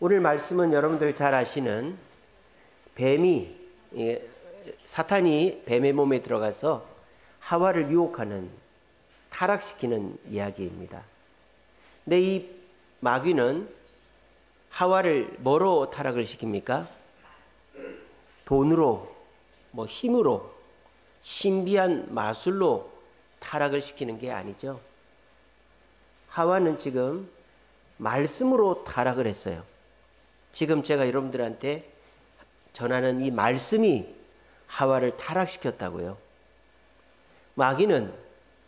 오늘 말씀은 여러분들 잘 아시는 사탄이 뱀의 몸에 들어가서 하와를 유혹하는, 타락시키는 이야기입니다. 근데 이 마귀는 하와를 뭐로 타락을 시킵니까? 돈으로, 힘으로, 신비한 마술로 타락을 시키는 게 아니죠. 하와는 지금 말씀으로 타락을 했어요. 지금 제가 여러분들한테 전하는 이 말씀이 하와를 타락시켰다고요. 마귀는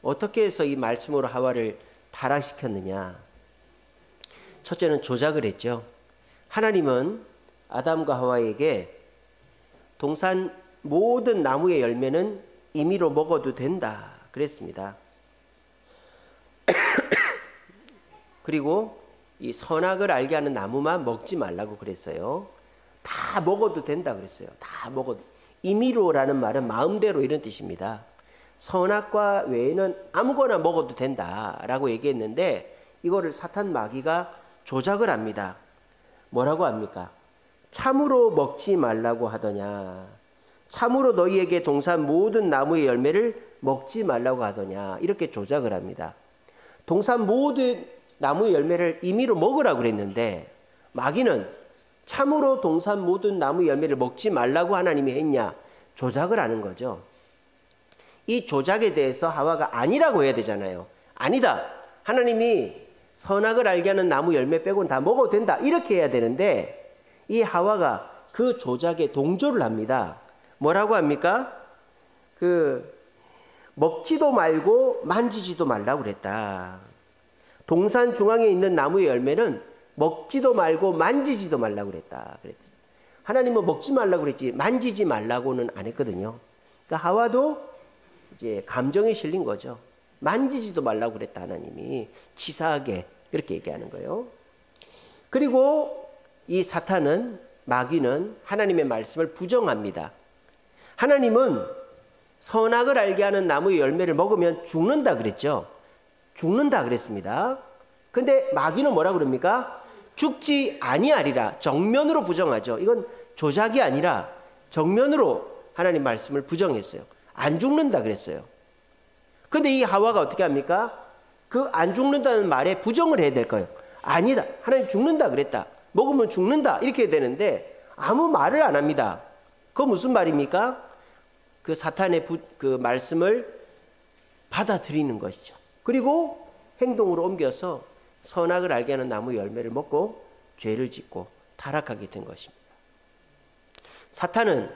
어떻게 해서 이 말씀으로 하와를 타락시켰느냐? 첫째는 조작을 했죠. 하나님은 아담과 하와에게 동산 모든 나무의 열매는 임의로 먹어도 된다 그랬습니다. 그리고 이 선악을 알게 하는 나무만 먹지 말라고 그랬어요. 다 먹어도 된다 그랬어요. 다 먹어도. 임의로라는 말은 마음대로 이런 뜻입니다. 선악과 외에는 아무거나 먹어도 된다라고 얘기했는데 이거를 사탄 마귀가 조작을 합니다. 뭐라고 합니까? 참으로 먹지 말라고 하더냐? 참으로 너희에게 동산 모든 나무의 열매를 먹지 말라고 하더냐? 이렇게 조작을 합니다. 동산 모든 나무의 열매를 임의로 먹으라고 그랬는데 마귀는 참으로 동산 모든 나무의 열매를 먹지 말라고 하나님이 했냐? 조작을 하는 거죠. 이 조작에 대해서 하와가 아니라고 해야 되잖아요. 아니다. 하나님이 선악을 알게 하는 나무 열매 빼고는 다 먹어도 된다. 이렇게 해야 되는데 이 하와가 그 조작에 동조를 합니다. 뭐라고 합니까? 먹지도 말고 만지지도 말라고 그랬다. 동산 중앙에 있는 나무의 열매는 먹지도 말고 만지지도 말라고 그랬다. 하나님은 먹지 말라고 그랬지 만지지 말라고는 안 했거든요. 그러니까 하와도 이제 감정에 실린 거죠. 만지지도 말라고 그랬다. 하나님이 치사하게 그렇게 얘기하는 거예요. 그리고 이 사탄은, 마귀는 하나님의 말씀을 부정합니다. 하나님은 선악을 알게 하는 나무의 열매를 먹으면 죽는다 그랬죠. 죽는다 그랬습니다. 근데 마귀는 뭐라 그럽니까? 죽지 아니하리라. 정면으로 부정하죠. 이건 조작이 아니라 정면으로 하나님 말씀을 부정했어요. 안 죽는다 그랬어요. 근데 이 하와가 어떻게 합니까? 그 안 죽는다는 말에 부정을 해야 될 거예요. 아니다. 하나님 죽는다 그랬다. 먹으면 죽는다. 이렇게 해야 되는데 아무 말을 안 합니다. 그거 무슨 말입니까? 그 사탄의 그 말씀을 받아들이는 것이죠. 그리고 행동으로 옮겨서 선악을 알게 하는 나무 열매를 먹고 죄를 짓고 타락하게 된 것입니다. 사탄은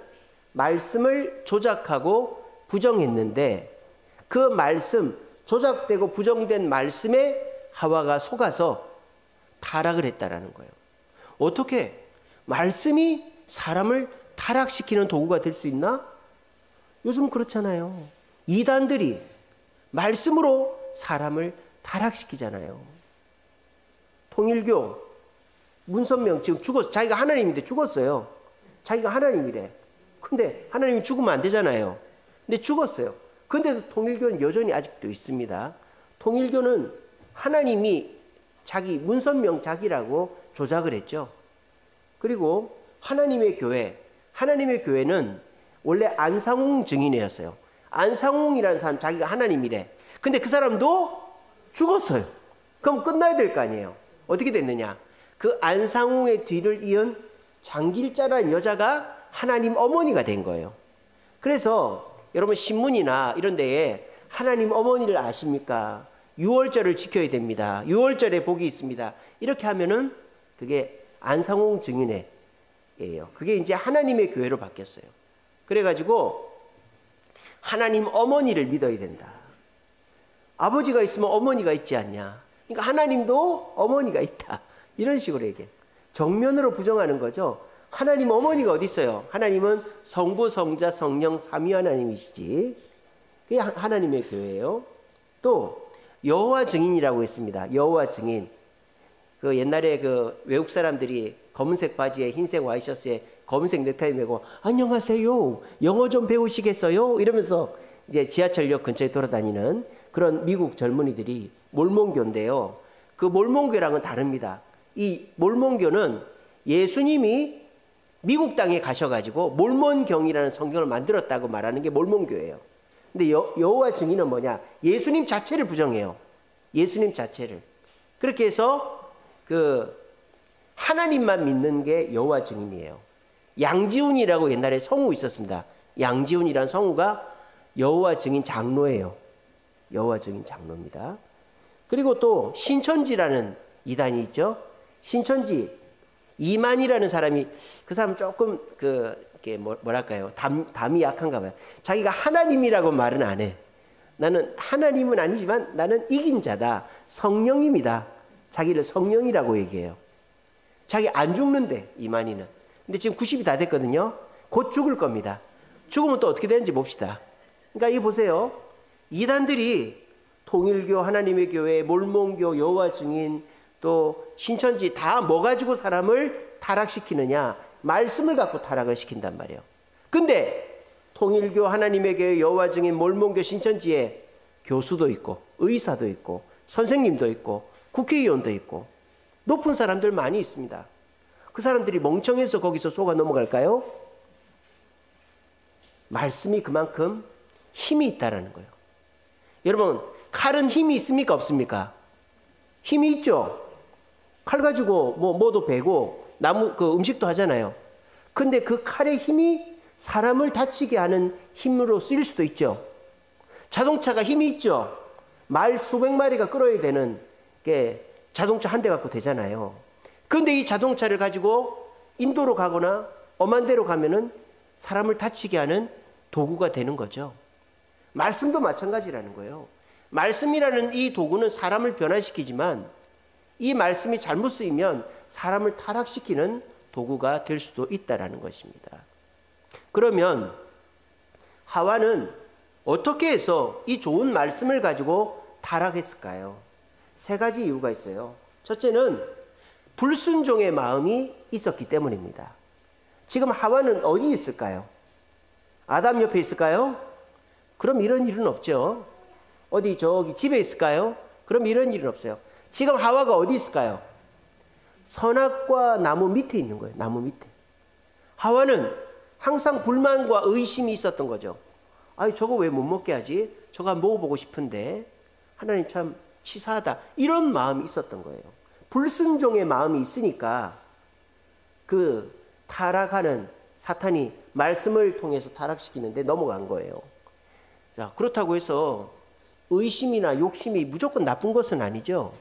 말씀을 조작하고 부정했는데 그 말씀, 조작되고 부정된 말씀에 하와가 속아서 타락을 했다라는 거예요. 어떻게 말씀이 사람을 타락시키는 도구가 될 수 있나? 요즘 그렇잖아요. 이단들이 말씀으로 사람을 타락시키잖아요. 통일교 문선명 지금 죽었어. 자기가 하나님인데 죽었어요. 자기가 하나님이래. 근데 하나님이 죽으면 안 되잖아요. 근데 죽었어요. 근데도 통일교는 여전히 아직도 있습니다. 통일교는 하나님이 자기 문선명 자기라고 조작을 했죠. 그리고 하나님의 교회는 원래 안상홍 증인이었어요. 안상홍이라는 사람 자기가 하나님이래. 근데 그 사람도 죽었어요. 그럼 끝나야 될 거 아니에요. 어떻게 됐느냐? 그 안상홍의 뒤를 이은 장길자라는 여자가 하나님 어머니가 된 거예요. 그래서 여러분 신문이나 이런 데에 하나님 어머니를 아십니까? 6월절을 지켜야 됩니다. 6월절에 복이 있습니다. 이렇게 하면은 그게 안상홍 증인회예요. 그게 이제 하나님의 교회로 바뀌었어요. 그래가지고 하나님 어머니를 믿어야 된다. 아버지가 있으면 어머니가 있지 않냐. 그러니까 하나님도 어머니가 있다. 이런 식으로 얘기해. 정면으로 부정하는 거죠. 하나님 어머니가 어디 있어요? 하나님은 성부, 성자, 성령 삼위 하나님이시지. 그게 하나님의 교회예요. 또 여호와 증인이라고 있습니다. 여호와 증인. 그 옛날에 그 외국 사람들이 검은색 바지에 흰색 와이셔츠에 검은색 넥타이 메고 안녕하세요. 영어 좀 배우시겠어요? 이러면서 이제 지하철역 근처에 돌아다니는 그런 미국 젊은이들이 몰몬교인데요. 그 몰몬교랑은 다릅니다. 이 몰몬교는 예수님이 미국 땅에 가셔가지고 몰몬경이라는 성경을 만들었다고 말하는 게 몰몬교예요. 근데 여호와 증인은 뭐냐? 예수님 자체를 부정해요. 예수님 자체를. 그렇게 해서 하나님만 믿는 게 여호와 증인이에요. 양지훈이라고 옛날에 성우 있었습니다. 양지훈이라는 성우가 여호와 증인 장로예요. 여호와 증인 장로입니다. 그리고 또 신천지라는 이단이 있죠. 신천지 이만이라는 사람이, 그 사람 조금 뭐랄까요, 담이 약한가 봐요. 자기가 하나님이라고 말은 안 해. 나는 하나님은 아니지만 나는 이긴 자다, 성령입니다. 자기를 성령이라고 얘기해요. 자기 안 죽는데, 이만희는. 근데 지금 90이 다 됐거든요. 곧 죽을 겁니다. 죽으면 또 어떻게 되는지 봅시다. 그러니까 이거 보세요. 이단들이 통일교, 하나님의 교회, 몰몬교, 여호와 증인, 또 신천지 다 뭐 가지고 사람을 타락시키느냐? 말씀을 갖고 타락을 시킨단 말이에요. 근데 통일교, 하나님의 교회, 여호와 증인, 몰몬교, 신천지에 교수도 있고 의사도 있고 선생님도 있고 국회의원도 있고 높은 사람들 많이 있습니다. 그 사람들이 멍청해서 거기서 속아 넘어갈까요? 말씀이 그만큼 힘이 있다라는 거예요. 여러분, 칼은 힘이 있습니까? 없습니까? 힘이 있죠. 칼 가지고 뭐도 베고 나무 음식도 하잖아요. 근데 그 칼의 힘이 사람을 다치게 하는 힘으로 쓰일 수도 있죠. 자동차가 힘이 있죠. 말 수백 마리가 끌어야 되는 게 자동차 한 대 갖고 되잖아요. 그런데 이 자동차를 가지고 인도로 가거나 엄한 데로 가면은 사람을 다치게 하는 도구가 되는 거죠. 말씀도 마찬가지라는 거예요. 말씀이라는 이 도구는 사람을 변화시키지만 이 말씀이 잘못 쓰이면 사람을 타락시키는 도구가 될 수도 있다는 것입니다. 그러면 하와는 어떻게 해서 이 좋은 말씀을 가지고 타락했을까요? 세 가지 이유가 있어요. 첫째는 불순종의 마음이 있었기 때문입니다. 지금 하와는 어디 있을까요? 아담 옆에 있을까요? 그럼 이런 일은 없죠. 어디 저기 집에 있을까요? 그럼 이런 일은 없어요. 지금 하와가 어디 있을까요? 선악과 나무 밑에 있는 거예요. 나무 밑에. 하와는 항상 불만과 의심이 있었던 거죠. 아니, 저거 왜 못 먹게 하지? 저거 한번 먹어보고 싶은데 하나님 참 치사하다. 이런 마음이 있었던 거예요. 불순종의 마음이 있으니까 그 타락하는 사탄이 말씀을 통해서 타락시키는데 넘어간 거예요. 자, 그렇다고 해서 의심이나 욕심이 무조건 나쁜 것은 아니죠.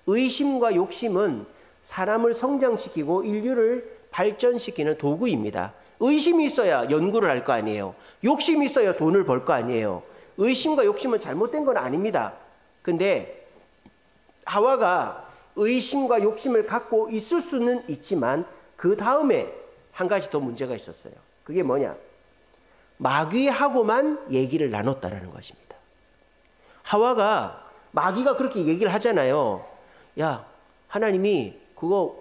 의심과 욕심은 사람을 성장시키고 인류를 발전시키는 도구입니다. 의심이 있어야 연구를 할 거 아니에요. 욕심이 있어야 돈을 벌 거 아니에요. 의심과 욕심은 잘못된 건 아닙니다. 근데 하와가 의심과 욕심을 갖고 있을 수는 있지만 그 다음에 한 가지 더 문제가 있었어요. 그게 뭐냐? 마귀하고만 얘기를 나눴다라는 것입니다. 하와가 마귀가 그렇게 얘기를 하잖아요. 야, 하나님이 그거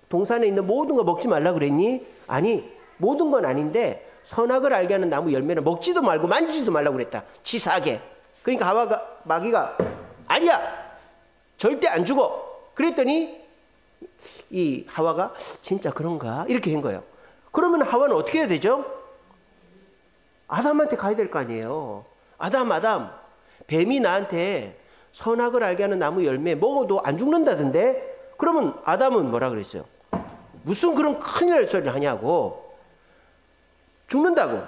동산에 있는 모든 거 먹지 말라 그랬니? 아니, 모든 건 아닌데 선악을 알게 하는 나무 열매는 먹지도 말고 만지지도 말라고 그랬다. 치사하게. 그러니까 마귀가 아니야, 절대 안 죽어. 그랬더니 이 하와가 진짜 그런가? 이렇게 한 거예요. 그러면 하와는 어떻게 해야 되죠? 아담한테 가야 될 거 아니에요. 아담, 뱀이 나한테 선악을 알게 하는 나무 열매 먹어도 안 죽는다던데? 그러면 아담은 뭐라 그랬어요? 무슨 그런 큰일 날 소리를 하냐고. 죽는다고.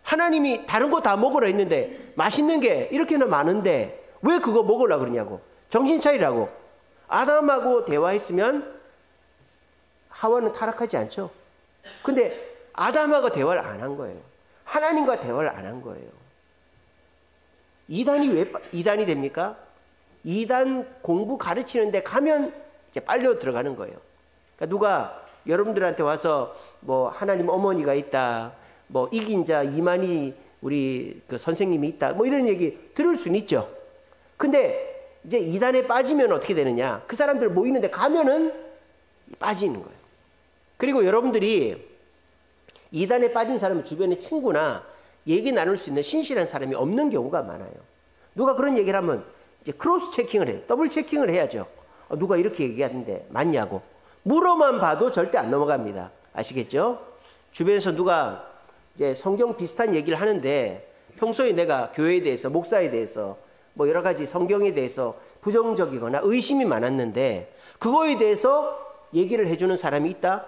하나님이 다른 거 다 먹으라 했는데 맛있는 게 이렇게나 많은데 왜 그거 먹으라 그러냐고. 정신 차리라고. 아담하고 대화했으면 하와는 타락하지 않죠. 근데 아담하고 대화를 안 한 거예요. 하나님과 대화를 안 한 거예요. 이단이 왜 이단이 됩니까? 이단 공부 가르치는데 가면 이제 빨려 들어가는 거예요. 그러니까 누가 여러분들한테 와서 뭐 하나님 어머니가 있다, 뭐 이긴 자 이만희 우리 그 선생님이 있다, 뭐 이런 얘기 들을 수는 있죠. 근데 이제 이단에 빠지면 어떻게 되느냐? 그 사람들 모이는데 가면은 빠지는 거예요. 그리고 여러분들이 이단에 빠진 사람은 주변에 친구나 얘기 나눌 수 있는 신실한 사람이 없는 경우가 많아요. 누가 그런 얘기를 하면 이제 크로스 체킹을 해요. 더블 체킹을 해야죠. 누가 이렇게 얘기하는데 맞냐고. 물어만 봐도 절대 안 넘어갑니다. 아시겠죠? 주변에서 누가 이제 성경 비슷한 얘기를 하는데 평소에 내가 교회에 대해서, 목사에 대해서, 뭐 여러 가지 성경에 대해서 부정적이거나 의심이 많았는데 그거에 대해서 얘기를 해주는 사람이 있다?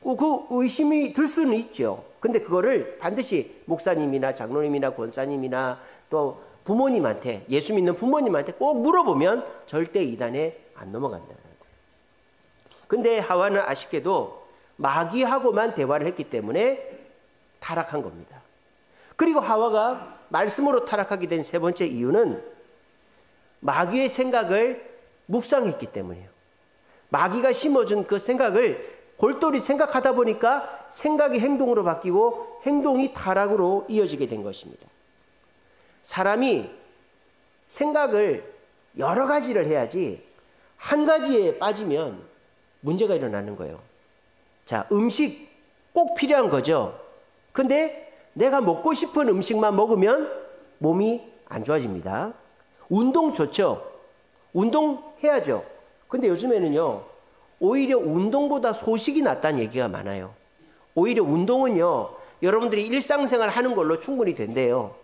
그 의심이 들 수는 있죠. 근데 그거를 반드시 목사님이나 장로님이나 권사님이나 또 부모님한테, 예수 믿는 부모님한테 꼭 물어보면 절대 이단에 안 넘어간다는 거예요. 근데 하와는 아쉽게도 마귀하고만 대화를 했기 때문에 타락한 겁니다. 그리고 하와가 말씀으로 타락하게 된 세 번째 이유는 마귀의 생각을 묵상했기 때문이에요. 마귀가 심어준 그 생각을 골똘히 생각하다 보니까 생각이 행동으로 바뀌고 행동이 타락으로 이어지게 된 것입니다. 사람이 생각을 여러 가지를 해야지 한 가지에 빠지면 문제가 일어나는 거예요. 자, 음식 꼭 필요한 거죠. 근데 내가 먹고 싶은 음식만 먹으면 몸이 안 좋아집니다. 운동 좋죠. 운동해야죠. 근데 요즘에는요, 오히려 운동보다 소식이 낫다는 얘기가 많아요. 오히려 운동은요, 여러분들이 일상생활 하는 걸로 충분히 된대요.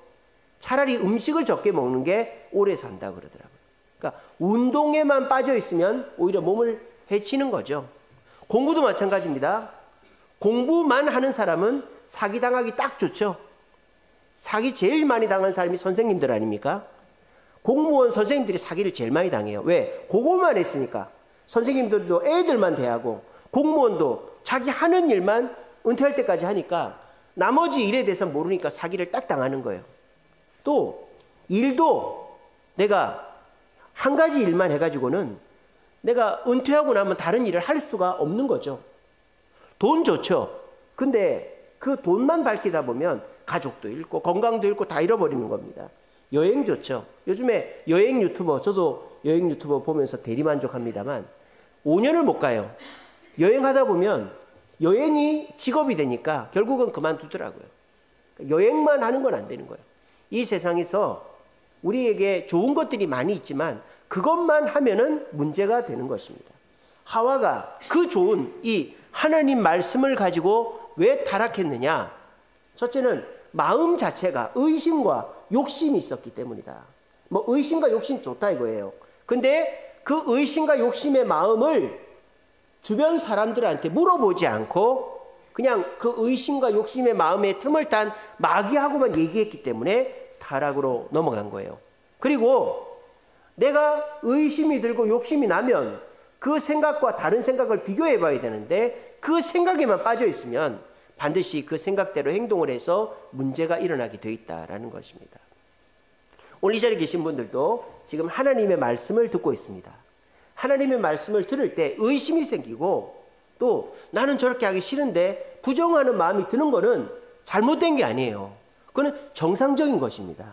차라리 음식을 적게 먹는 게 오래 산다 그러더라고요. 그러니까 운동에만 빠져 있으면 오히려 몸을 해치는 거죠. 공부도 마찬가지입니다. 공부만 하는 사람은 사기당하기 딱 좋죠. 사기 제일 많이 당한 사람이 선생님들 아닙니까? 공무원 선생님들이 사기를 제일 많이 당해요. 왜? 그거만 했으니까. 선생님들도 애들만 대하고 공무원도 자기 하는 일만 은퇴할 때까지 하니까 나머지 일에 대해서 모르니까 사기를 딱 당하는 거예요. 또 일도 내가 한 가지 일만 해가지고는 내가 은퇴하고 나면 다른 일을 할 수가 없는 거죠. 돈 좋죠. 근데 그 돈만 밝히다 보면 가족도 잃고 건강도 잃고 다 잃어버리는 겁니다. 여행 좋죠. 요즘에 여행 유튜버, 저도 여행 유튜버 보면서 대리만족합니다만 5년을 못 가요. 여행하다 보면 여행이 직업이 되니까 결국은 그만두더라고요. 여행만 하는 건 안 되는 거예요. 이 세상에서 우리에게 좋은 것들이 많이 있지만 그것만 하면은 문제가 되는 것입니다. 하와가 그 좋은 이 하나님 말씀을 가지고 왜 타락했느냐? 첫째는 마음 자체가 의심과 욕심이 있었기 때문이다. 뭐 의심과 욕심 좋다 이거예요. 근데 그 의심과 욕심의 마음을 주변 사람들한테 물어보지 않고 그냥 그 의심과 욕심의 마음에 틈을 탄 마귀하고만 얘기했기 때문에 타락으로 넘어간 거예요. 그리고 내가 의심이 들고 욕심이 나면 그 생각과 다른 생각을 비교해 봐야 되는데 그 생각에만 빠져 있으면 반드시 그 생각대로 행동을 해서 문제가 일어나게 돼 있다라는 것입니다. 오늘 이 자리에 계신 분들도 지금 하나님의 말씀을 듣고 있습니다. 하나님의 말씀을 들을 때 의심이 생기고 또 나는 저렇게 하기 싫은데 부정하는 마음이 드는 거는 잘못된 게 아니에요. 그건 정상적인 것입니다.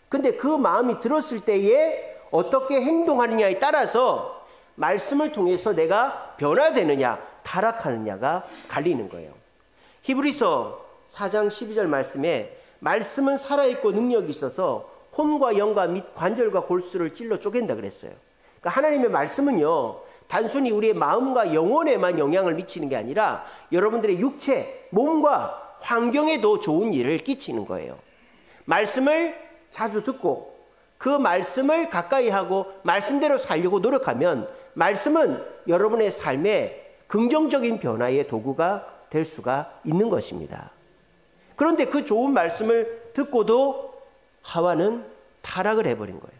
근데 그 마음이 들었을 때에 어떻게 행동하느냐에 따라서 말씀을 통해서 내가 변화되느냐 타락하느냐가 갈리는 거예요. 히브리서 4장 12절 말씀에 말씀은 살아있고 능력이 있어서 혼과 영과 및 관절과 골수를 찔러 쪼갠다 그랬어요. 그러니까 하나님의 말씀은요, 단순히 우리의 마음과 영혼에만 영향을 미치는 게 아니라 여러분들의 육체, 몸과 환경에도 좋은 일을 끼치는 거예요. 말씀을 자주 듣고 그 말씀을 가까이 하고 말씀대로 살려고 노력하면 말씀은 여러분의 삶에 긍정적인 변화의 도구가 될 수가 있는 것입니다. 그런데 그 좋은 말씀을 듣고도 하와는 타락을 해버린 거예요.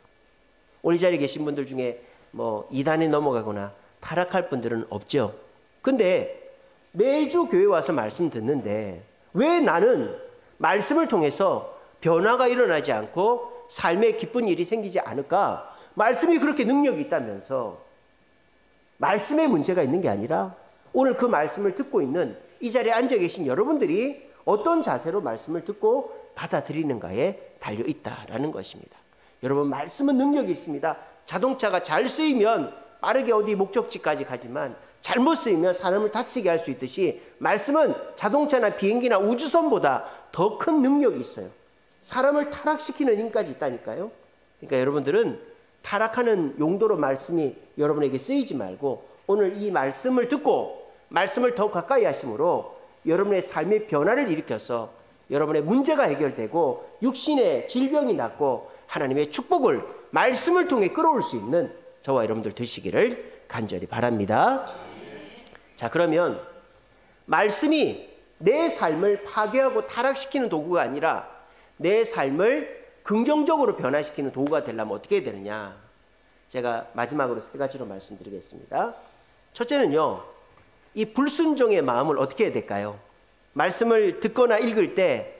오늘 이 자리에 계신 분들 중에 뭐 이단에 넘어가거나 타락할 분들은 없죠. 근데 매주 교회 와서 말씀 듣는데 왜 나는 말씀을 통해서 변화가 일어나지 않고 삶에 기쁜 일이 생기지 않을까? 말씀이 그렇게 능력이 있다면서 말씀에 문제가 있는 게 아니라 오늘 그 말씀을 듣고 있는 이 자리에 앉아 계신 여러분들이 어떤 자세로 말씀을 듣고 받아들이는가에 달려 있다라는 것입니다. 여러분, 말씀은 능력이 있습니다. 자동차가 잘 쓰이면 빠르게 어디 목적지까지 가지만 잘못 쓰이면 사람을 다치게 할 수 있듯이 말씀은 자동차나 비행기나 우주선보다 더 큰 능력이 있어요. 사람을 타락시키는 힘까지 있다니까요. 그러니까 여러분들은 타락하는 용도로 말씀이 여러분에게 쓰이지 말고 오늘 이 말씀을 듣고 말씀을 더욱 가까이 하심으로 여러분의 삶의 변화를 일으켜서 여러분의 문제가 해결되고 육신의 질병이 낫고 하나님의 축복을 말씀을 통해 끌어올 수 있는 저와 여러분들 되시기를 간절히 바랍니다. 자, 그러면 말씀이 내 삶을 파괴하고 타락시키는 도구가 아니라 내 삶을 긍정적으로 변화시키는 도구가 되려면 어떻게 해야 되느냐? 제가 마지막으로 3가지로 말씀드리겠습니다. 첫째는요, 이 불순종의 마음을 어떻게 해야 될까요? 말씀을 듣거나 읽을 때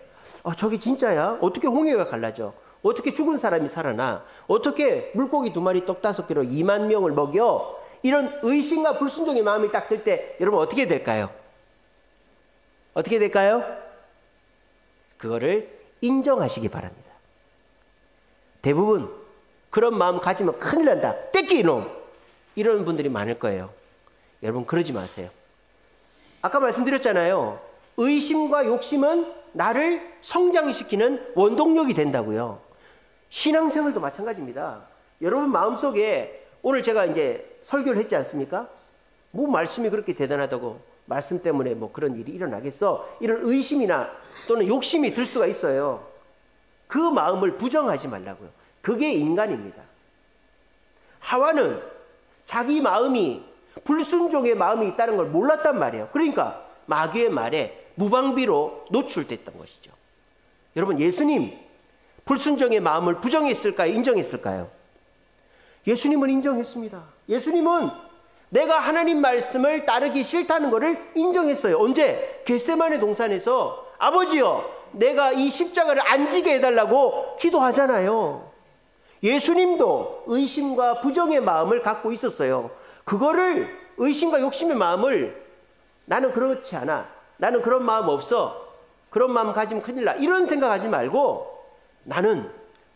저게 진짜야? 어떻게 홍해가 갈라져? 어떻게 죽은 사람이 살아나? 어떻게 물고기 2마리 떡 5개로 2만 명을 먹여? 이런 의심과 불순종의 마음이 딱 들 때 여러분 어떻게 될까요? 어떻게 될까요? 그거를 인정하시기 바랍니다. 대부분 그런 마음 가지면 큰일 난다. 뺏기 이놈! 이런 분들이 많을 거예요. 여러분 그러지 마세요. 아까 말씀드렸잖아요. 의심과 욕심은 나를 성장시키는 원동력이 된다고요. 신앙생활도 마찬가지입니다. 여러분 마음속에 오늘 제가 이제 설교를 했지 않습니까? 뭐 말씀이 그렇게 대단하다고 말씀 때문에 뭐 그런 일이 일어나겠어? 이런 의심이나 또는 욕심이 들 수가 있어요. 그 마음을 부정하지 말라고요. 그게 인간입니다. 하와는 자기 마음이 불순종의 마음이 있다는 걸 몰랐단 말이에요. 그러니까 마귀의 말에 무방비로 노출됐던 것이죠. 여러분 예수님 불순종의 마음을 부정했을까요? 인정했을까요? 예수님은 인정했습니다. 예수님은 내가 하나님 말씀을 따르기 싫다는 것을 인정했어요. 언제? 겟세마네 동산에서 아버지여 내가 이 십자가를 안 지게 해달라고 기도하잖아요. 예수님도 의심과 부정의 마음을 갖고 있었어요. 그거를 의심과 욕심의 마음을 나는 그렇지 않아. 나는 그런 마음 없어. 그런 마음 가지면 큰일 나. 이런 생각하지 말고 나는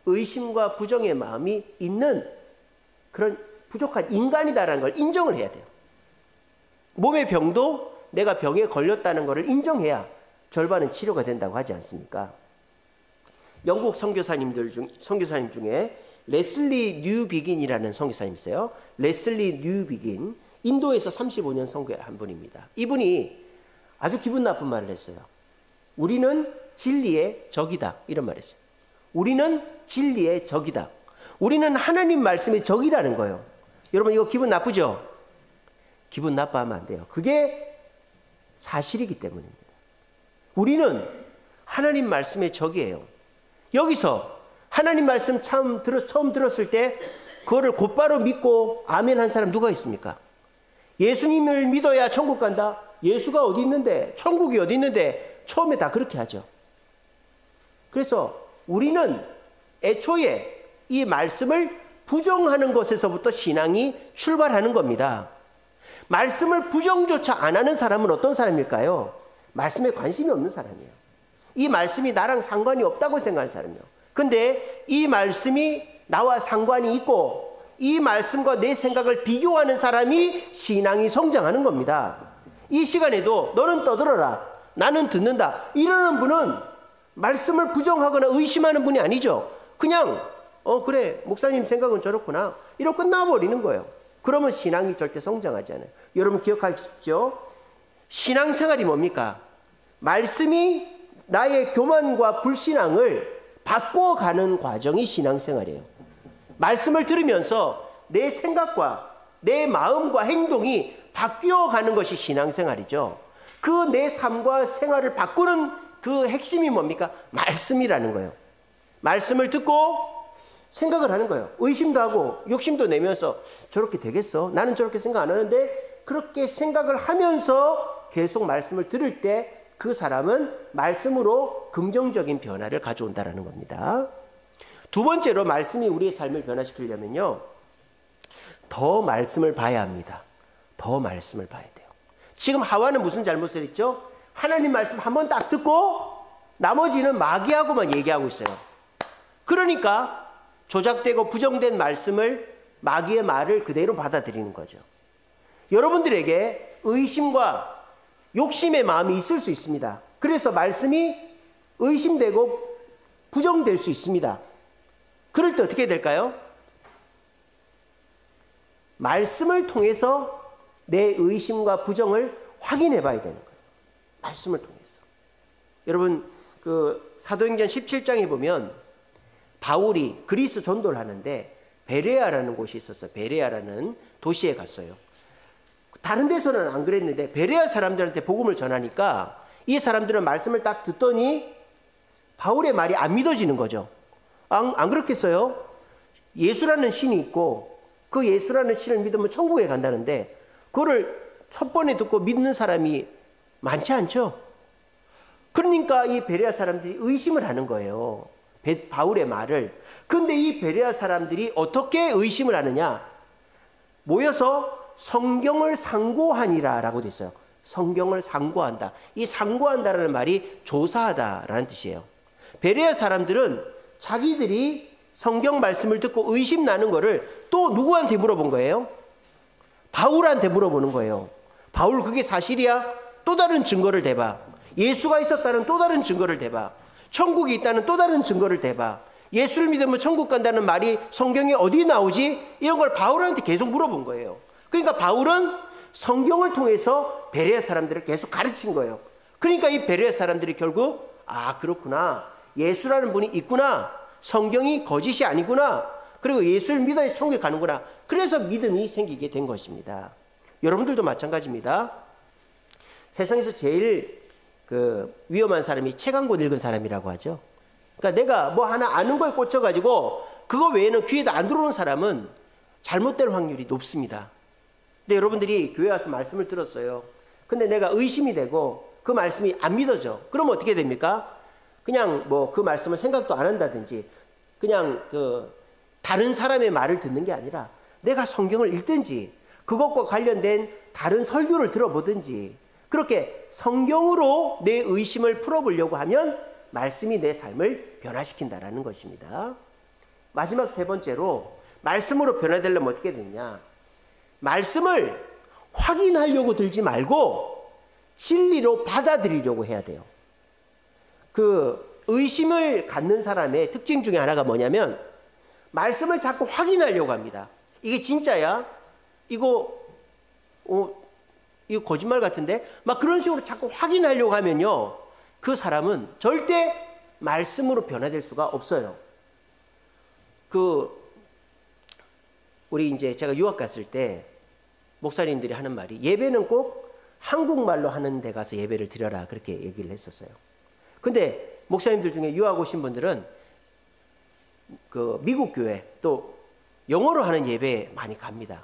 의심과 부정의 마음이 있는 그런 부족한 인간이다라는 걸 인정을 해야 돼요. 몸의 병도 내가 병에 걸렸다는 것을 인정해야 절반은 치료가 된다고 하지 않습니까? 영국 선교사님 중에 레슬리 뉴비긴이라는 선교사님 있어요. 레슬리 뉴비긴, 인도에서 35년 선교한 분입니다. 이분이 아주 기분 나쁜 말을 했어요. 우리는 진리의 적이다. 이런 말을 했어요. 우리는 진리의 적이다. 우리는 하나님 말씀의 적이라는 거예요. 여러분 이거 기분 나쁘죠? 기분 나빠하면 안 돼요. 그게 사실이기 때문입니다. 우리는 하나님 말씀의 적이에요. 여기서 하나님 말씀 처음 들었을 때 그거를 곧바로 믿고 아멘 한 사람 누가 있습니까? 예수님을 믿어야 천국 간다? 예수가 어디 있는데? 천국이 어디 있는데? 처음에 다 그렇게 하죠. 그래서 우리는 애초에 이 말씀을 부정하는 것에서부터 신앙이 출발하는 겁니다. 말씀을 부정조차 안 하는 사람은 어떤 사람일까요? 말씀에 관심이 없는 사람이에요. 이 말씀이 나랑 상관이 없다고 생각하는 사람이에요. 근데 이 말씀이 나와 상관이 있고 이 말씀과 내 생각을 비교하는 사람이 신앙이 성장하는 겁니다. 이 시간에도 너는 떠들어라. 나는 듣는다. 이러는 분은 말씀을 부정하거나 의심하는 분이 아니죠. 그냥 그래 목사님 생각은 저렇구나. 이러고 끝나버리는 거예요. 그러면 신앙이 절대 성장하지 않아요. 여러분 기억하십시오. 신앙생활이 뭡니까? 말씀이 나의 교만과 불신앙을 바꿔가는 과정이 신앙생활이에요. 말씀을 들으면서 내 생각과 내 마음과 행동이 바뀌어가는 것이 신앙생활이죠. 그 내 삶과 생활을 바꾸는 그 핵심이 뭡니까? 말씀이라는 거예요. 말씀을 듣고 생각을 하는 거예요. 의심도 하고 욕심도 내면서 저렇게 되겠어? 나는 저렇게 생각 안 하는데 그렇게 생각을 하면서 계속 말씀을 들을 때 그 사람은 말씀으로 긍정적인 변화를 가져온다는 겁니다. 두 번째로 말씀이 우리의 삶을 변화시키려면요. 더 말씀을 봐야 합니다. 더 말씀을 봐야 돼요. 지금 하와는 무슨 잘못을 했죠? 하나님 말씀 한번 딱 듣고 나머지는 마귀하고만 얘기하고 있어요. 그러니까 조작되고 부정된 말씀을 마귀의 말을 그대로 받아들이는 거죠. 여러분들에게 의심과 욕심의 마음이 있을 수 있습니다. 그래서 말씀이 의심되고 부정될 수 있습니다. 그럴 때 어떻게 될까요? 말씀을 통해서 내 의심과 부정을 확인해 봐야 되는 거예요. 말씀을 통해서. 여러분 그 사도행전 17장에 보면 바울이 그리스 전도를 하는데 베레아라는 곳이 있었어요. 베레아라는 도시에 갔어요. 다른 데서는 안 그랬는데 베레아 사람들한테 복음을 전하니까 이 사람들은 말씀을 딱 듣더니 바울의 말이 안 믿어지는 거죠. 안 그렇겠어요? 예수라는 신이 있고 그 예수라는 신을 믿으면 천국에 간다는데 그거를 첫 번에 듣고 믿는 사람이 많지 않죠? 그러니까 이 베레아 사람들이 의심을 하는 거예요. 바울의 말을. 근데 이 베레아 사람들이 어떻게 의심을 하느냐? 모여서 성경을 상고하니라 라고 돼 있어요. 성경을 상고한다. 이 상고한다라는 말이 조사하다라는 뜻이에요. 베레아 사람들은 자기들이 성경 말씀을 듣고 의심 나는 거를 또 누구한테 물어본 거예요? 바울한테 물어보는 거예요. 바울 그게 사실이야? 또 다른 증거를 대봐. 예수가 있었다는 또 다른 증거를 대봐. 천국이 있다는 또 다른 증거를 대봐. 예수를 믿으면 천국 간다는 말이 성경에 어디 나오지? 이런 걸 바울한테 계속 물어본 거예요. 그러니까 바울은 성경을 통해서 베레아 사람들을 계속 가르친 거예요. 그러니까 이 베레아 사람들이 결국 그렇구나. 예수라는 분이 있구나. 성경이 거짓이 아니구나. 그리고 예수를 믿어야 천국에 가는구나. 그래서 믿음이 생기게 된 것입니다. 여러분들도 마찬가지입니다. 세상에서 제일 위험한 사람이 책 한 권 읽은 사람이라고 하죠. 그러니까 내가 뭐 하나 아는 거에 꽂혀가지고 그거 외에는 귀에도 안 들어오는 사람은 잘못될 확률이 높습니다. 근데 여러분들이 교회 와서 말씀을 들었어요. 근데 내가 의심이 되고 그 말씀이 안 믿어져. 그럼 어떻게 됩니까? 그냥 뭐 그 말씀을 생각도 안 한다든지 그냥 다른 사람의 말을 듣는 게 아니라 내가 성경을 읽든지 그것과 관련된 다른 설교를 들어보든지 그렇게 성경으로 내 의심을 풀어보려고 하면 말씀이 내 삶을 변화시킨다라는 것입니다. 마지막 세 번째로 말씀으로 변화되려면 어떻게 되느냐? 말씀을 확인하려고 들지 말고 진리로 받아들이려고 해야 돼요. 의심을 갖는 사람의 특징 중에 하나가 뭐냐면 말씀을 자꾸 확인하려고 합니다. 이게 진짜야? 이거 거짓말 같은데? 막 그런 식으로 자꾸 확인하려고 하면요. 그 사람은 절대 말씀으로 변화될 수가 없어요. 우리 이제 제가 유학 갔을 때 목사님들이 하는 말이 예배는 꼭 한국말로 하는 데 가서 예배를 드려라. 그렇게 얘기를 했었어요. 근데 목사님들 중에 유학 오신 분들은 미국 교회 또 영어로 하는 예배에 많이 갑니다.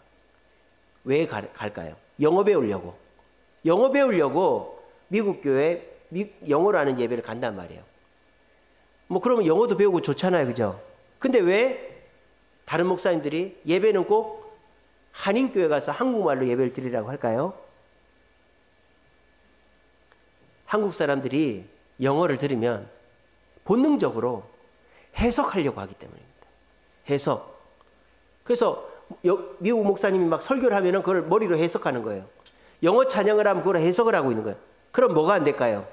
왜 갈까요? 영어 배우려고. 영어 배우려고 미국 교회 영어로 하는 예배를 간단 말이에요. 뭐 그러면 영어도 배우고 좋잖아요. 그죠? 근데 왜 다른 목사님들이 예배는 꼭 한인교회 가서 한국말로 예배를 드리라고 할까요? 한국 사람들이 영어를 들으면 본능적으로 해석하려고 하기 때문입니다. 해석. 그래서 미국 목사님이 막 설교를 하면은 그걸 머리로 해석하는 거예요. 영어 찬양을 하면 그걸 해석을 하고 있는 거예요. 그럼 뭐가 안 될까요?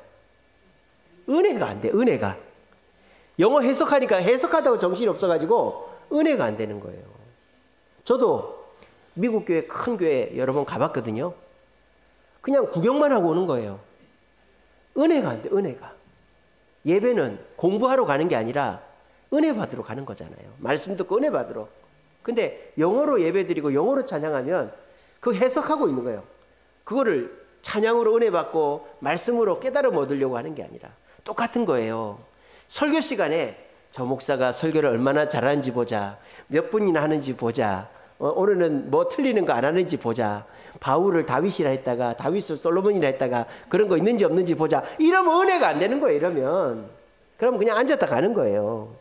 은혜가 안 돼, 은혜가. 영어 해석하니까 해석하다고 정신이 없어가지고 은혜가 안 되는 거예요. 저도 미국 교회, 큰 교회 여러 번 가봤거든요. 그냥 구경만 하고 오는 거예요. 은혜가 안 돼, 은혜가. 예배는 공부하러 가는 게 아니라 은혜 받으러 가는 거잖아요. 말씀 듣고 은혜 받으러. 근데 영어로 예배 드리고 영어로 찬양하면 그 해석하고 있는 거예요. 그거를 찬양으로 은혜 받고 말씀으로 깨달음 얻으려고 하는 게 아니라 똑같은 거예요. 설교 시간에 저 목사가 설교를 얼마나 잘하는지 보자. 몇 분이나 하는지 보자. 오늘은 뭐 틀리는 거 안 하는지 보자. 바울을 다윗이라 했다가 다윗을 솔로몬이라 했다가 그런 거 있는지 없는지 보자. 이러면 은혜가 안 되는 거예요. 이러면. 그럼 그냥 앉았다 가는 거예요.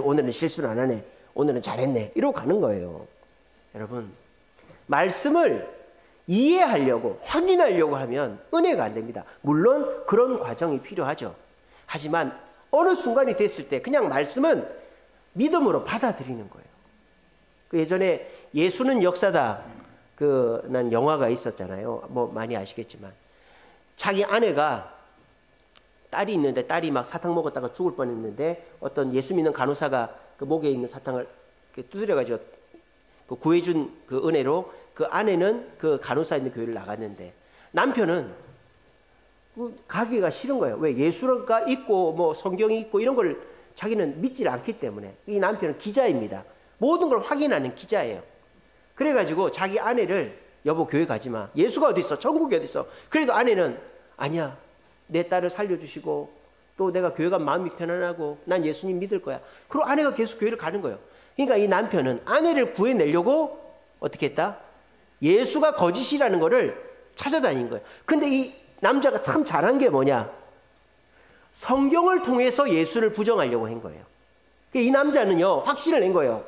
오늘은 실수를 안 하네. 오늘은 잘했네. 이러고 가는 거예요. 여러분, 말씀을 이해하려고 확인하려고 하면 은혜가 안 됩니다. 물론 그런 과정이 필요하죠. 하지만 어느 순간이 됐을 때 그냥 말씀은 믿음으로 받아들이는 거예요. 예전에 예수는 역사다. 난 영화가 있었잖아요. 뭐 많이 아시겠지만 자기 아내가 딸이 있는데 딸이 막 사탕 먹었다가 죽을 뻔했는데 어떤 예수 믿는 간호사가 그 목에 있는 사탕을 두드려가지고 구해준 그 은혜로 그 아내는 그 간호사 있는 교회를 나갔는데 남편은 가기가 싫은 거예요. 왜? 예수가 있고 뭐 성경이 있고 이런 걸 자기는 믿질 않기 때문에. 이 남편은 기자입니다. 모든 걸 확인하는 기자예요. 그래가지고 자기 아내를 여보 교회 가지 마. 예수가 어디 있어? 천국이 어디 있어? 그래도 아내는 아니야. 내 딸을 살려주시고 또 내가 교회 가면 마음이 편안하고 난 예수님 믿을 거야. 그리고 아내가 계속 교회를 가는 거예요. 그러니까 이 남편은 아내를 구해내려고 어떻게 했다? 예수가 거짓이라는 거를 찾아다닌 거예요. 근데 이 남자가 참 잘한 게 뭐냐? 성경을 통해서 예수를 부정하려고 한 거예요. 이 남자는요, 확신을 낸 거예요.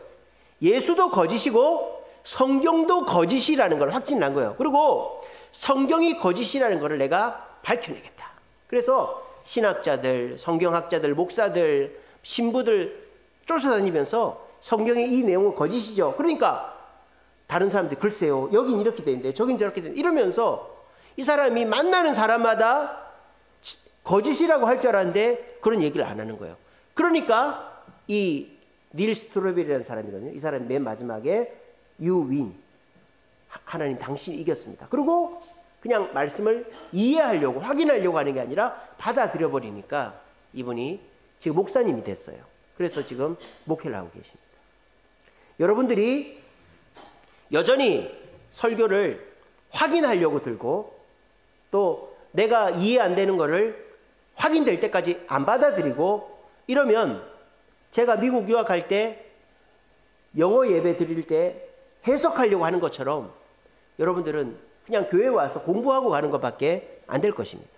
예수도 거짓이고 성경도 거짓이라는 걸 확신난 거예요. 그리고 성경이 거짓이라는 걸 내가 밝혀내겠다. 그래서 신학자들, 성경학자들, 목사들, 신부들 쫓아다니면서 성경의 이 내용은 거짓이죠. 그러니까 다른 사람들이 글쎄요, 여긴 이렇게 되는데 저긴 저렇게 되는데 이러면서 이 사람이 만나는 사람마다 거짓이라고 할 줄 알았는데 그런 얘기를 안 하는 거예요. 그러니까 이 닐 스트로벨이라는 사람이거든요. 이 사람이 맨 마지막에 You win. 하나님 당신이 이겼습니다. 그리고 그냥 말씀을 이해하려고 확인하려고 하는 게 아니라 받아들여 버리니까 이분이 지금 목사님이 됐어요. 그래서 지금 목회를 하고 계십니다. 여러분들이 여전히 설교를 확인하려고 들고 또 내가 이해 안 되는 거를 확인될 때까지 안 받아들이고 이러면 제가 미국 유학할 때 영어 예배 드릴 때 해석하려고 하는 것처럼 여러분들은 그냥 교회에 와서 공부하고 가는 것밖에 안 될 것입니다.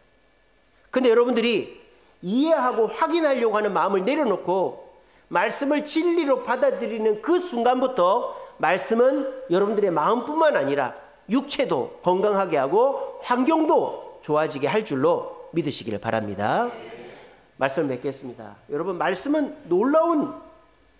근데 여러분들이 이해하고 확인하려고 하는 마음을 내려놓고 말씀을 진리로 받아들이는 그 순간부터 말씀은 여러분들의 마음뿐만 아니라 육체도 건강하게 하고 환경도 좋아지게 할 줄로 믿으시기를 바랍니다. 말씀을 맺겠습니다. 여러분, 말씀은 놀라운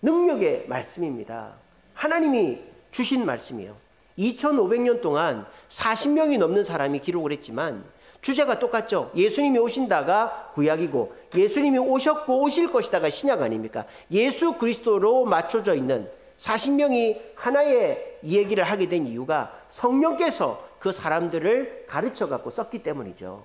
능력의 말씀입니다. 하나님이 주신 말씀이에요. 2500년 동안 40명이 넘는 사람이 기록을 했지만 주제가 똑같죠. 예수님이 오신다가 구약이고 예수님이 오셨고 오실 것이다가 신약 아닙니까? 예수 그리스도로 맞춰져 있는 40명이 하나의 얘기를 하게 된 이유가 성령께서 그 사람들을 가르쳐 갖고 썼기 때문이죠.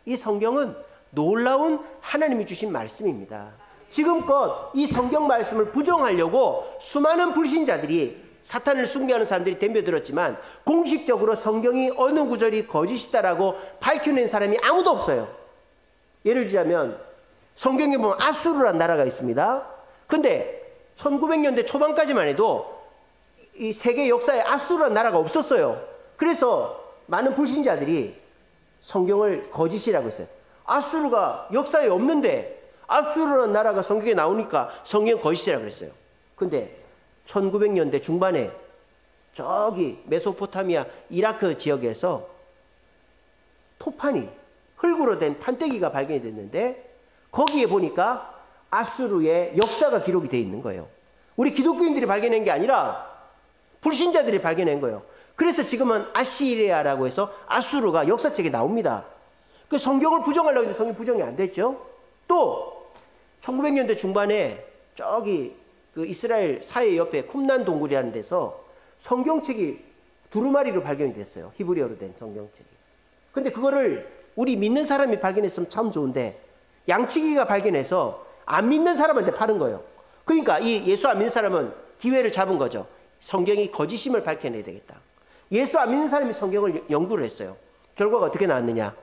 이 성경은 놀라운 하나님이 주신 말씀입니다. 지금껏 이 성경 말씀을 부정하려고 수많은 불신자들이 사탄을 숭배하는 사람들이 덤벼들었지만 공식적으로 성경이 어느 구절이 거짓이다라고 밝혀낸 사람이 아무도 없어요. 예를 들자면 성경에 보면 아수르라는 나라가 있습니다. 근데 1900년대 초반까지만 해도 이 세계 역사에 아수르라는 나라가 없었어요. 그래서 많은 불신자들이 성경을 거짓이라고 했어요. 아수르가 역사에 없는데 아수르라는 나라가 성경에 나오니까 성경 거짓이라고 그랬어요. 근데 1900년대 중반에 저기 메소포타미아 이라크 지역에서 토판이 흙으로 된 판때기가 발견이 됐는데 거기에 보니까 아수르의 역사가 기록이 되어 있는 거예요. 우리 기독교인들이 발견한 게 아니라 불신자들이 발견한 거예요. 그래서 지금은 아시리아라고 해서 아수르가 역사책에 나옵니다. 그 성경을 부정하려고 했는데 성경이 부정이 안 됐죠. 또 1900년대 중반에 저기 그 이스라엘 사해 옆에 쿰난 동굴이라는 데서 성경책이 두루마리로 발견이 됐어요. 히브리어로 된 성경책이. 근데 그거를 우리 믿는 사람이 발견했으면 참 좋은데 양치기가 발견해서 안 믿는 사람한테 파는 거예요. 그러니까 이 예수 안 믿는 사람은 기회를 잡은 거죠. 성경이 거짓임을 밝혀내야 되겠다. 예수 안 믿는 사람이 성경을 연구를 했어요. 결과가 어떻게 나왔느냐.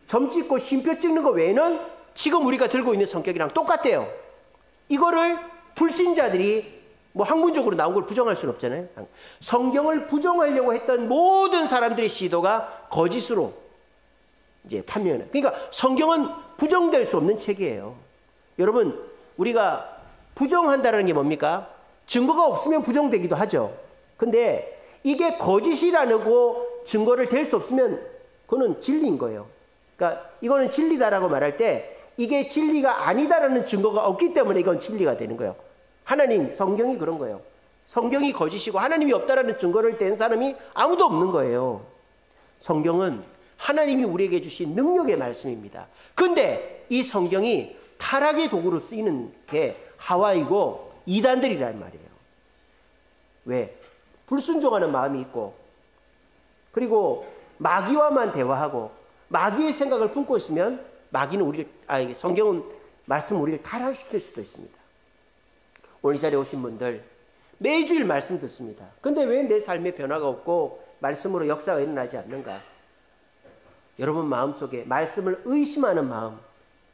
점 찍고 쉼표 찍는 거 외에는 지금 우리가 들고 있는 성격이랑 똑같대요. 이거를 불신자들이 뭐 학문적으로 나온 걸 부정할 수는 없잖아요. 성경을 부정하려고 했던 모든 사람들의 시도가 거짓으로 이제 판명해요. 그러니까 성경은 부정될 수 없는 책이에요. 여러분, 우리가 부정한다는 게 뭡니까? 증거가 없으면 부정되기도 하죠. 근데 이게 거짓이라고 증거를 댈 수 없으면 그거는 진리인 거예요. 그러니까 이거는 진리다라고 말할 때 이게 진리가 아니다라는 증거가 없기 때문에 이건 진리가 되는 거예요. 하나님, 성경이 그런 거예요. 성경이 거짓이고 하나님이 없다라는 증거를 댄 사람이 아무도 없는 거예요. 성경은 하나님이 우리에게 주신 능력의 말씀입니다. 근데 이 성경이 타락의 도구로 쓰이는 게 하와이고 이단들이란 말이에요. 왜? 불순종하는 마음이 있고 그리고 마귀와만 대화하고 마귀의 생각을 품고 있으면 마귀는 성경은 말씀 우리를 타락시킬 수도 있습니다. 오늘 이 자리에 오신 분들 매주일 말씀 듣습니다. 근데 왜 내 삶에 변화가 없고 말씀으로 역사가 일어나지 않는가? 여러분 마음속에 말씀을 의심하는 마음,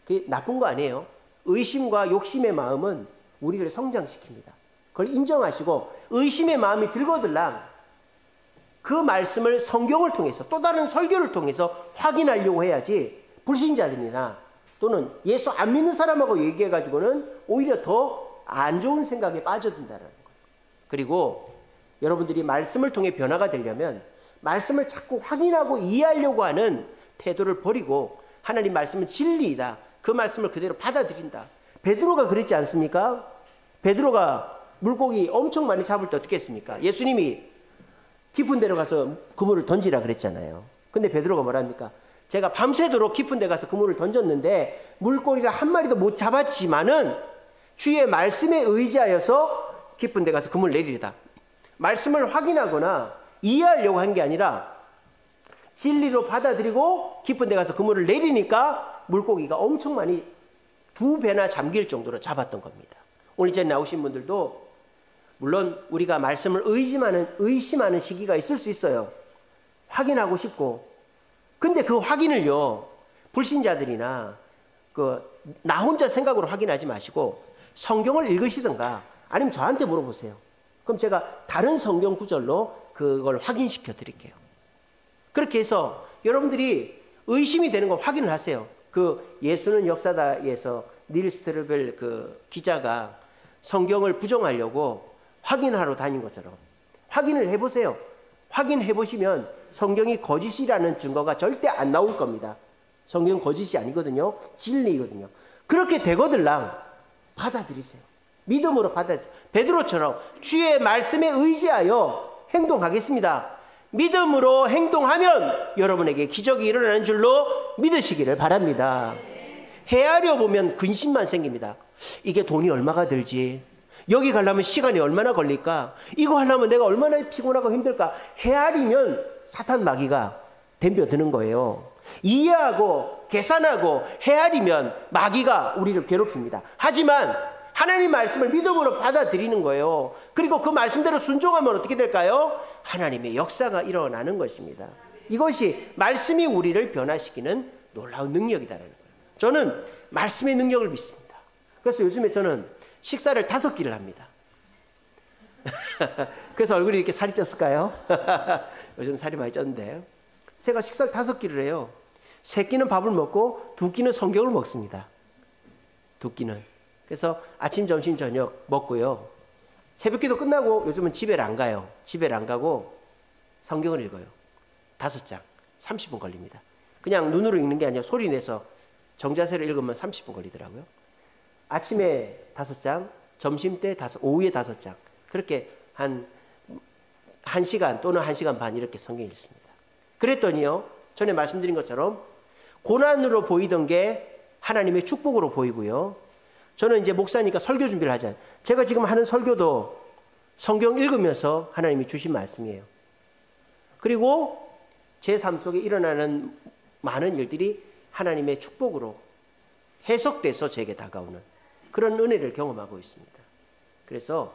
그게 나쁜 거 아니에요. 의심과 욕심의 마음은 우리를 성장시킵니다. 그걸 인정하시고 의심의 마음이 들거들랑 그 말씀을 성경을 통해서 또 다른 설교를 통해서 확인하려고 해야지, 불신자들이나 또는 예수 안 믿는 사람하고 얘기해가지고는 오히려 더 안 좋은 생각에 빠져든다는 거예요. 그리고 여러분들이 말씀을 통해 변화가 되려면 말씀을 자꾸 확인하고 이해하려고 하는 태도를 버리고 하나님 말씀은 진리이다, 그 말씀을 그대로 받아들인다. 베드로가 그랬지 않습니까? 베드로가 물고기 엄청 많이 잡을 때 어떻게 했습니까? 예수님이 깊은 데로 가서 그물을 던지라 그랬잖아요. 근데 베드로가 뭐랍니까? 제가 밤새도록 깊은 데 가서 그물을 던졌는데 물고기가 한 마리도 못 잡았지만은 주의 말씀에 의지하여서 깊은 데 가서 그물을 내리리다. 말씀을 확인하거나 이해하려고 한 게 아니라 진리로 받아들이고 깊은 데 가서 그물을 내리니까 물고기가 엄청 많이 2배나 잠길 정도로 잡았던 겁니다. 오늘 전에 나오신 분들도 물론 우리가 말씀을 의심하는 시기가 있을 수 있어요. 확인하고 싶고. 근데 그 확인을요, 불신자들이나 나 혼자 생각으로 확인하지 마시고 성경을 읽으시든가 아니면 저한테 물어보세요. 그럼 제가 다른 성경 구절로 그걸 확인시켜 드릴게요. 그렇게 해서 여러분들이 의심이 되는 걸 확인을 하세요. 예수는 역사다에서 닐 스트로벨 기자가 성경을 부정하려고 확인하러 다닌 것처럼 확인을 해보세요. 확인해 보시면 성경이 거짓이라는 증거가 절대 안 나올 겁니다. 성경은 거짓이 아니거든요. 진리거든요. 그렇게 되거들랑 받아들이세요. 믿음으로 받아들이세요. 베드로처럼 주의 말씀에 의지하여 행동하겠습니다. 믿음으로 행동하면 여러분에게 기적이 일어나는 줄로 믿으시기를 바랍니다. 헤아려 보면 근심만 생깁니다. 이게 돈이 얼마가 들지? 여기 가려면 시간이 얼마나 걸릴까? 이거 하려면 내가 얼마나 피곤하고 힘들까? 헤아리면 사탄 마귀가 덤벼드는 거예요. 이해하고 계산하고 헤아리면 마귀가 우리를 괴롭힙니다. 하지만 하나님 말씀을 믿음으로 받아들이는 거예요. 그리고 그 말씀대로 순종하면 어떻게 될까요? 하나님의 역사가 일어나는 것입니다. 이것이 말씀이 우리를 변화시키는 놀라운 능력이다라는 거예요. 저는 말씀의 능력을 믿습니다. 그래서 요즘에 저는 식사를 5끼를 합니다. 그래서 얼굴이 이렇게 살이 쪘을까요? 요즘 살이 많이 쪘는데 제가 식사를 5끼를 해요. 3끼는 밥을 먹고 2끼는 성경을 먹습니다. 2끼는. 그래서 아침, 점심, 저녁 먹고요. 새벽기도 끝나고 요즘은 집에를 안 가요. 집에를 안 가고 성경을 읽어요. 5장. 30분 걸립니다. 그냥 눈으로 읽는 게 아니라 소리 내서 정자세로 읽으면 30분 걸리더라고요. 아침에 5장, 점심때 오후에 5장. 그렇게 한 1시간 또는 1시간 반 이렇게 성경 읽습니다. 그랬더니요, 전에 말씀드린 것처럼 고난으로 보이던 게 하나님의 축복으로 보이고요. 저는 이제 목사니까 설교 준비를 하잖아요. 제가 지금 하는 설교도 성경 읽으면서 하나님이 주신 말씀이에요. 그리고 제 삶 속에 일어나는 많은 일들이 하나님의 축복으로 해석돼서 제게 다가오는 그런 은혜를 경험하고 있습니다. 그래서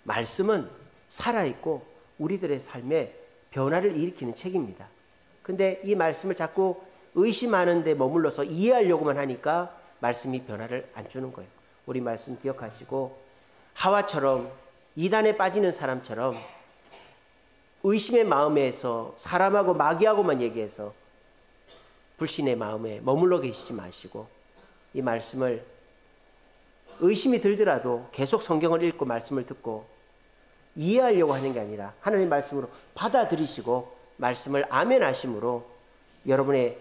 말씀은 살아있고 우리들의 삶에 변화를 일으키는 책입니다. 근데 이 말씀을 자꾸 의심하는 데 머물러서 이해하려고만 하니까 말씀이 변화를 안 주는 거예요. 우리 말씀 기억하시고 하와처럼 이단에 빠지는 사람처럼 의심의 마음에서 사람하고 마귀하고만 얘기해서 불신의 마음에 머물러 계시지 마시고 이 말씀을 의심이 들더라도 계속 성경을 읽고 말씀을 듣고 이해하려고 하는 게 아니라 하나님 말씀으로 받아들이시고 말씀을 아멘 하심으로 여러분의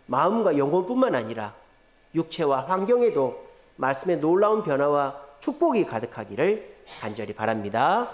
마음과 영혼뿐만 아니라 육체와 환경에도 말씀의 놀라운 변화와 축복이 가득하기를 간절히 바랍니다.